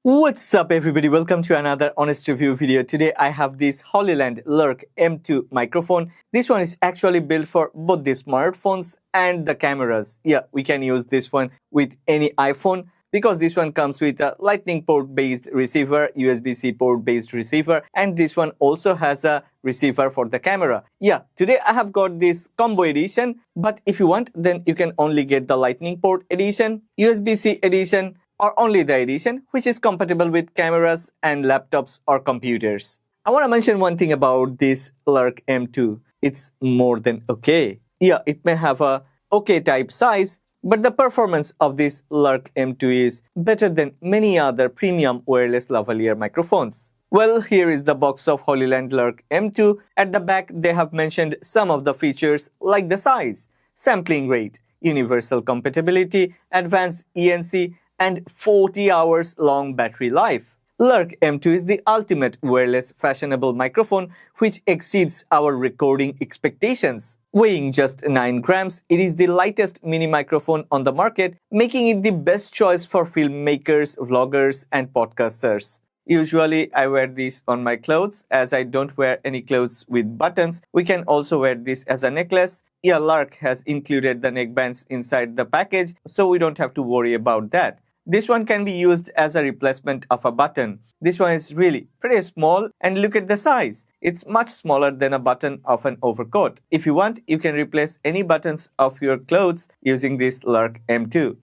What's up everybody, welcome to another honest review video. Today I have this Hollyland Lark M2 microphone. This one is actually built for both the smartphones and the cameras. Yeah, we can use this one with any iPhone because this one comes with a lightning port based receiver, USB-C port based receiver, and this one also has a receiver for the camera. Yeah, today I have got this combo edition, but if you want then you can only get the lightning port edition, USB-C edition, or only the edition which is compatible with cameras and laptops or computers. I want to mention one thing about this Lark M2. It's more than okay. Yeah, it may have a okay type size, but the performance of this Lark M2 is better than many other premium wireless lavalier microphones. Well, here is the box of Hollyland Lark M2. At the back, they have mentioned some of the features like the size, sampling rate, universal compatibility, advanced ENC, and 40 hours long battery life. Lark M2 is the ultimate wireless fashionable microphone which exceeds our recording expectations. Weighing just 9 grams, it is the lightest mini microphone on the market, making it the best choice for filmmakers, vloggers, and podcasters. Usually, I wear this on my clothes as I don't wear any clothes with buttons. We can also wear this as a necklace. Yeah, Lark has included the neckbands inside the package, so we don't have to worry about that. This one can be used as a replacement of a button. This one is really pretty small, and look at the size. It's much smaller than a button of an overcoat. If you want, you can replace any buttons of your clothes using this Lark M2.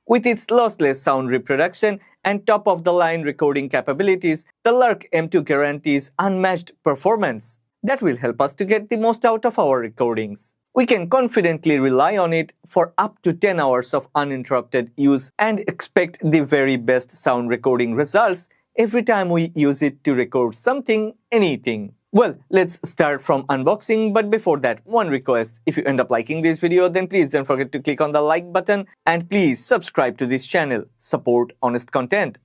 With its lossless sound reproduction and top-of-the-line recording capabilities, the Lark M2 guarantees unmatched performance that will help us to get the most out of our recordings. We can confidently rely on it for up to 10 hours of uninterrupted use and expect the very best sound recording results every time we use it to record something, anything. Well, let's start from unboxing, but before that, one request. If you end up liking this video, then please don't forget to click on the like button and please subscribe to this channel. Support honest content.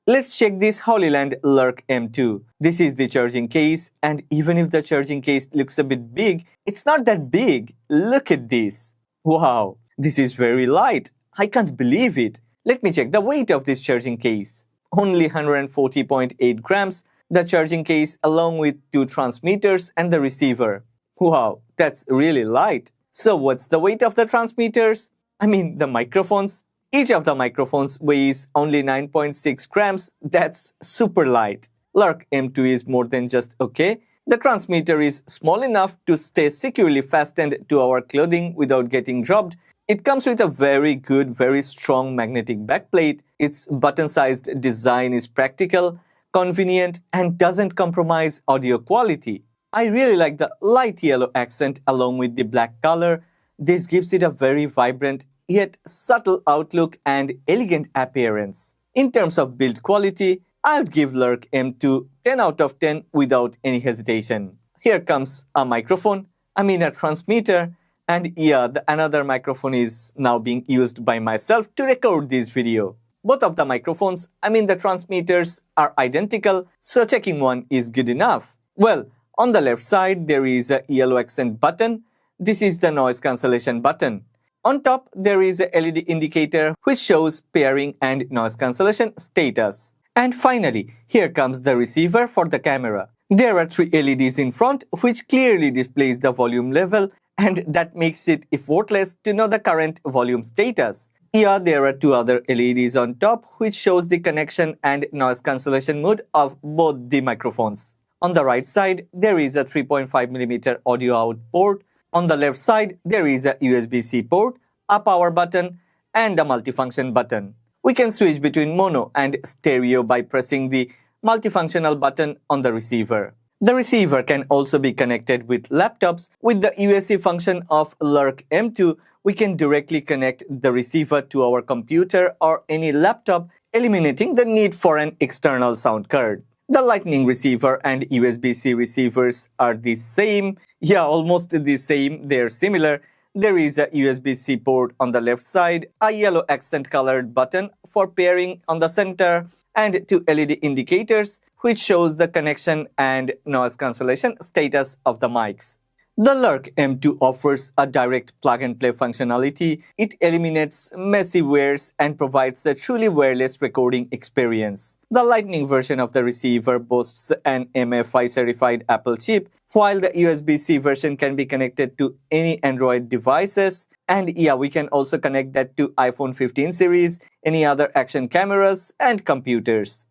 Let's check this Hollyland Lark M2. This is the charging case, and even if the charging case looks a bit big, it's not that big. Look at this. Wow, this is very light. I can't believe it. Let me check the weight of this charging case. Only 140.8 grams, the charging case along with 2 transmitters and the receiver. Wow, that's really light. So what's the weight of the transmitters? I mean the microphones. Each of the microphones weighs only 9.6 grams. That's super light. Lark M2 is more than just okay. The transmitter is small enough to stay securely fastened to our clothing without getting dropped. It comes with a very good, very strong magnetic backplate. Its button-sized design is practical, convenient, and doesn't compromise audio quality. I really like the light yellow accent along with the black color. This gives it a very vibrant yet subtle outlook and elegant appearance. In terms of build quality, I would give Lark M2 10 out of 10 without any hesitation. Here comes a microphone, a transmitter, and yeah, another microphone is now being used by myself to record this video. Both of the microphones, the transmitters, are identical, so checking one is good enough. Well, on the left side, there is a yellow accent button. This is the noise cancellation button. On top, there is a LED indicator which shows pairing and noise cancellation status. And finally, here comes the receiver for the camera. There are 3 LEDs in front which clearly displays the volume level, and that makes it effortless to know the current volume status. Here, there are 2 other LEDs on top which shows the connection and noise cancellation mode of both the microphones. On the right side, there is a 3.5mm audio out port. On the left side, there is a USB-C port, a power button, and a multifunction button. We can switch between mono and stereo by pressing the multifunctional button on the receiver. The receiver can also be connected with laptops. With the USB function of Lark M2, we can directly connect the receiver to our computer or any laptop, eliminating the need for an external sound card. The Lightning receiver and USB-C receivers are the same. Yeah, almost the same. They're similar. There is a USB-C port on the left side, a yellow accent-colored button for pairing on the center, and two LED indicators which shows the connection and noise cancellation status of the mics. The Lark M2 offers a direct plug-and-play functionality. It eliminates messy wires and provides a truly wireless recording experience. The Lightning version of the receiver boasts an MFI certified Apple chip, while the USB-C version can be connected to any Android devices. And yeah, we can also connect that to iPhone 15 series, any other action cameras, and computers.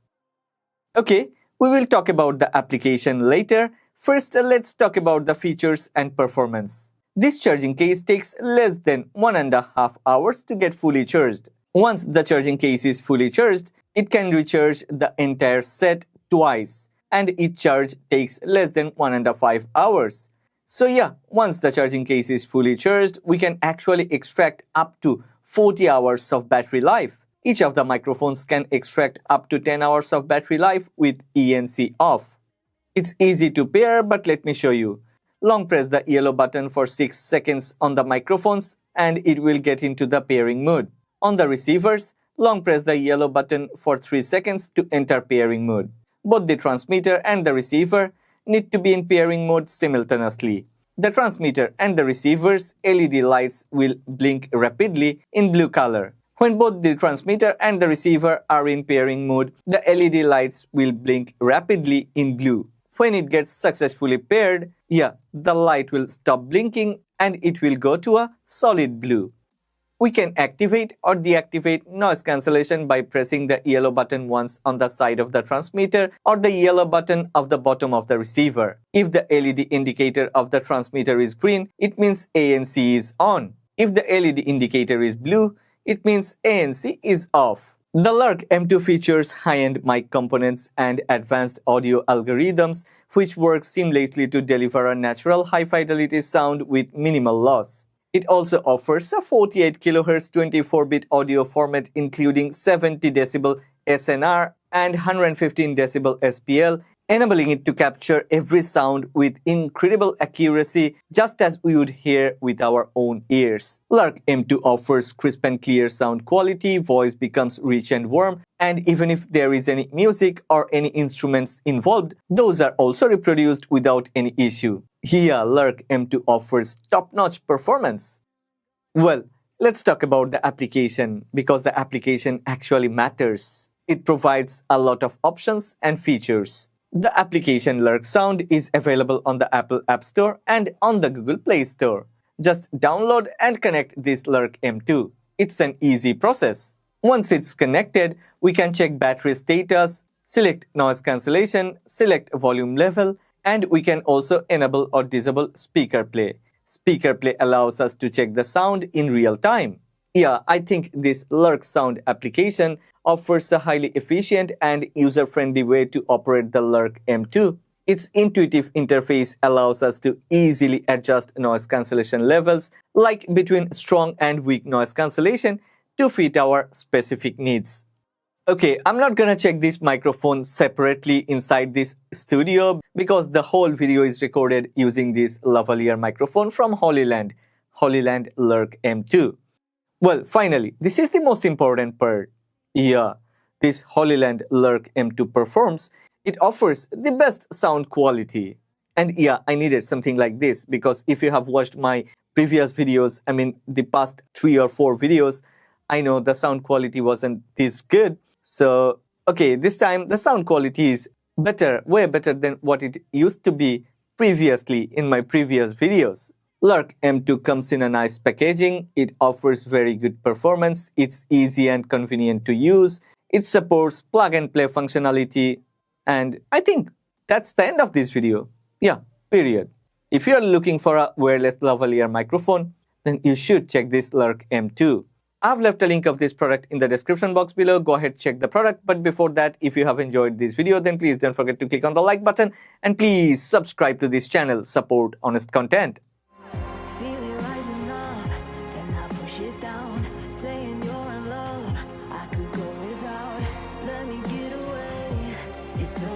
Okay, we will talk about the application later. First, let's talk about the features and performance. This charging case takes less than 1.5 hours to get fully charged. Once the charging case is fully charged, it can recharge the entire set twice, and each charge takes less than 1.5 hours. So yeah, once the charging case is fully charged, we can actually extract up to 40 hours of battery life. Each of the microphones can extract up to 10 hours of battery life with ENC off. It's easy to pair, but let me show you. Long press the yellow button for 6 seconds on the microphones and it will get into the pairing mode. On the receivers, long press the yellow button for 3 seconds to enter pairing mode. Both the transmitter and the receiver need to be in pairing mode simultaneously. The transmitter and the receiver's LED lights will blink rapidly in blue color. When both the transmitter and the receiver are in pairing mode, the LED lights will blink rapidly in blue. When it gets successfully paired, the light will stop blinking and it will go to a solid blue. We can activate or deactivate noise cancellation by pressing the yellow button once on the side of the transmitter or the yellow button of the bottom of the receiver. If the LED indicator of the transmitter is green, it means ANC is on. If the LED indicator is blue, it means ANC is off. The Lark M2 features high-end mic components and advanced audio algorithms which work seamlessly to deliver a natural high-fidelity sound with minimal loss. It also offers a 48 kHz 24-bit audio format including 70 dB SNR and 115 dB SPL, enabling it to capture every sound with incredible accuracy just as we would hear with our own ears. Lark M2 offers crisp and clear sound quality, voice becomes rich and warm, and even if there is any music or any instruments involved, those are also reproduced without any issue. Here, Lark M2 offers top-notch performance. Well, let's talk about the application because the application actually matters. It provides a lot of options and features. The application Lark Sound is available on the Apple App Store and on the Google Play Store. Just download and connect this Lark M2. It's an easy process. Once it's connected, we can check battery status, select noise cancellation, select volume level, and we can also enable or disable speaker play. Speaker play allows us to check the sound in real time. Yeah, I think this Lark Sound application offers a highly efficient and user-friendly way to operate the Lark M2. Its intuitive interface allows us to easily adjust noise cancellation levels, like between strong and weak noise cancellation, to fit our specific needs. Okay, I'm not gonna check this microphone separately inside this studio because the whole video is recorded using this lavalier microphone from Hollyland Lark M2. Well, finally, this is the most important part. Yeah, this Hollyland Lark M2 performs. It offers the best sound quality. And yeah, I needed something like this because if you have watched my previous videos, the past 3 or 4 videos, I know the sound quality wasn't this good. So, okay, this time the sound quality is better, way better than what it used to be previously in my previous videos. Lark M2 comes in a nice packaging, it offers very good performance, it's easy and convenient to use, it supports plug-and-play functionality, and I think that's the end of this video. Yeah, period. If you are looking for a wireless lavalier microphone, then you should check this Lark M2. I've left a link of this product in the description box below. Go ahead, check the product. But before that, if you have enjoyed this video, then please don't forget to click on the like button and please subscribe to this channel. Support honest content. Feel it rising up, then I push it down, saying you're in love. I could go without, let me get away. It's so